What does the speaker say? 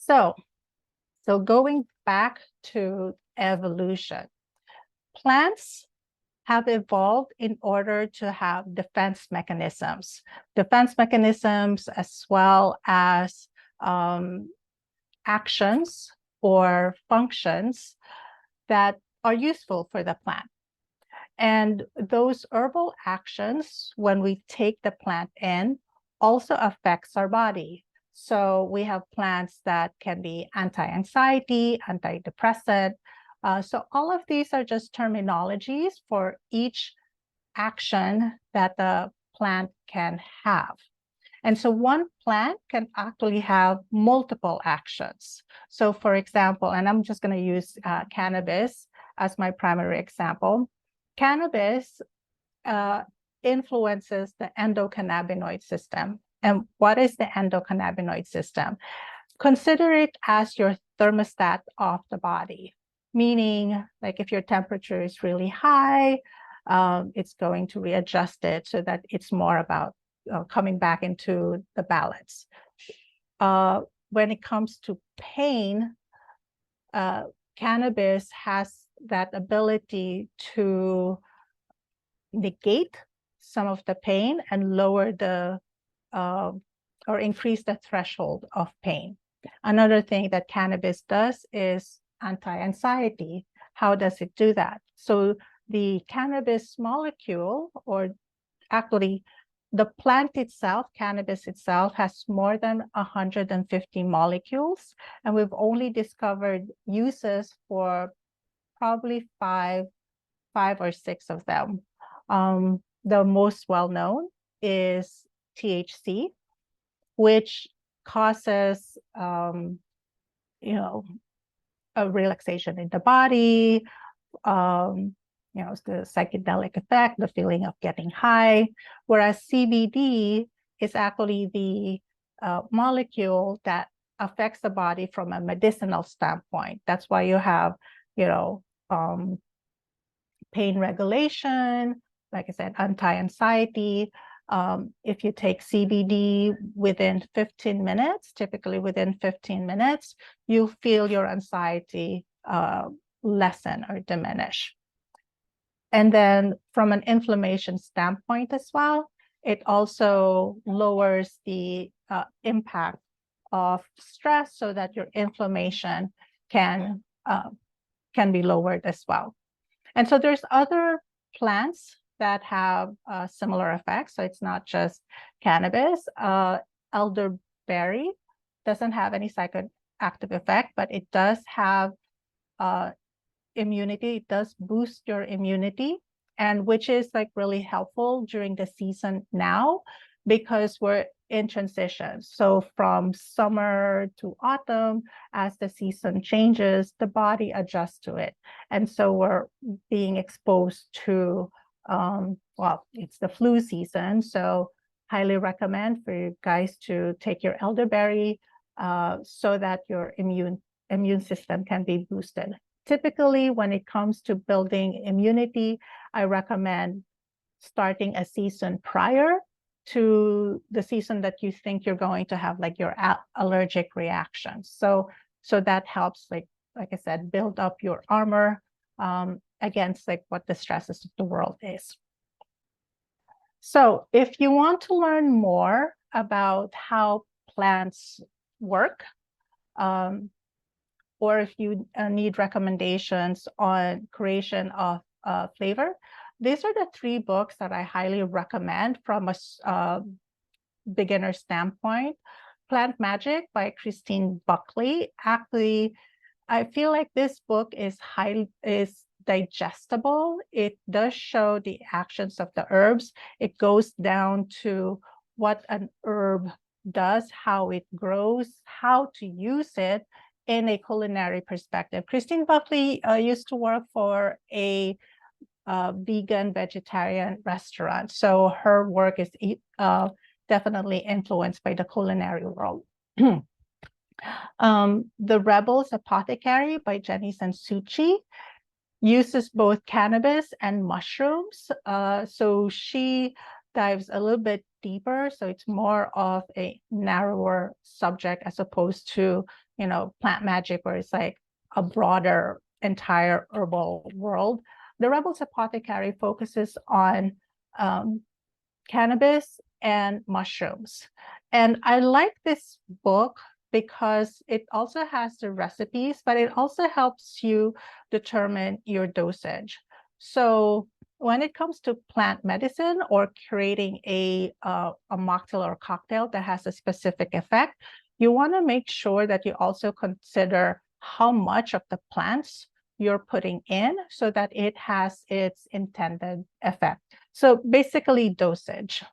So, so going back to evolution, plants have evolved in order to have defense mechanisms as well as actions or functions that are useful for the plant. And those herbal actions, when we take the plant in, also affects our body. So we have plants that can be anti-anxiety, antidepressant. So all of these are just terminologies for each action that the plant can have. And so one plant can actually have multiple actions. So for example, and I'm just going to use cannabis as my primary example. Cannabis influences the endocannabinoid system. And what is the endocannabinoid system? Consider it as your thermostat of the body, meaning like if your temperature is really high, it's going to readjust it so that it's more about coming back into the balance. When it comes to pain, cannabis has that ability to negate some of the pain and lower the or increase the threshold of pain. Another thing that cannabis does is anti-anxiety. How does it do that? So the cannabis molecule, or actually the plant itself, cannabis itself, has more than 150 molecules, and we've only discovered uses for probably five or six of them. The most well-known is THC, which causes, a relaxation in the body, the psychedelic effect, the feeling of getting high, whereas CBD is actually the molecule that affects the body from a medicinal standpoint. That's why you have, pain regulation, like I said, anti-anxiety. If you take CBD within 15 minutes, typically within 15 minutes, you feel your anxiety lessen or diminish. And then from an inflammation standpoint as well, it also lowers the impact of stress so that your inflammation can be lowered as well. And so there's other plants that have similar effects. So it's not just cannabis. Elderberry doesn't have any psychoactive effect, but it does have immunity. It does boost your immunity, and which is like really helpful during the season now because we're in transition. So from summer to autumn, as the season changes, the body adjusts to it. And so we're being exposed to, it's the flu season. So highly recommend for you guys to take your elderberry so that your immune system can be boosted. Typically, when it comes to building immunity, I recommend starting a season prior to the season that you think you're going to have like your allergic reactions. So that helps, like I said, build up your armor against like what the stresses of the world is. So if you want to learn more about how plants work, or if you need recommendations on creation of flavor, these are the 3 books that I highly recommend from a beginner standpoint. Plant Magic by Christine Buckley. Actually, I feel like this book is digestible. It does show the actions of the herbs. It goes down to what an herb does, how it grows, how to use it in a culinary perspective. Christine Buckley used to work for a vegan vegetarian restaurant. So her work is definitely influenced by the culinary world. The Rebel's Apothecary by Jenny Sansucci uses both cannabis and mushrooms. So she dives a little bit deeper. So it's more of a narrower subject as opposed to, plant magic, where it's like a broader entire herbal world. The Rebel's Apothecary focuses on cannabis and mushrooms. And I like this book because it also has the recipes, but it also helps you determine your dosage. So when it comes to plant medicine or creating a mocktail or cocktail that has a specific effect, you want to make sure that you also consider how much of the plants you're putting in so that it has its intended effect. So basically dosage.